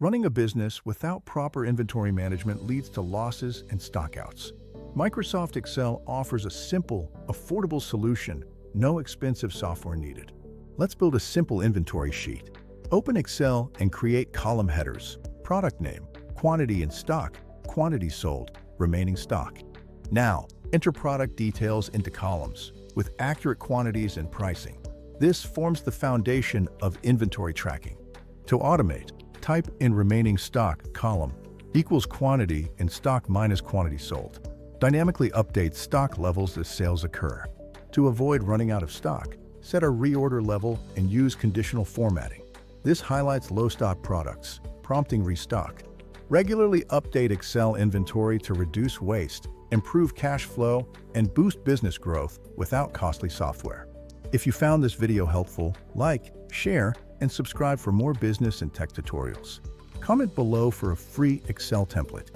Running a business without proper inventory management leads to losses and stockouts. Microsoft Excel offers a simple, affordable solution, no expensive software needed. Let's build a simple inventory sheet. Open Excel and create column headers: product name, quantity in stock, quantity sold, remaining stock. Now, enter product details into columns with accurate quantities and pricing. This forms the foundation of inventory tracking. To automate, type in remaining stock column equals quantity in stock minus quantity sold. Dynamically update stock levels as sales occur. To avoid running out of stock, set a reorder level and use conditional formatting. This highlights low stock products, prompting restock. Regularly update Excel inventory to reduce waste, improve cash flow, and boost business growth without costly software. If you found this video helpful, like, share, and subscribe for more business and tech tutorials. Comment below for a free Excel template.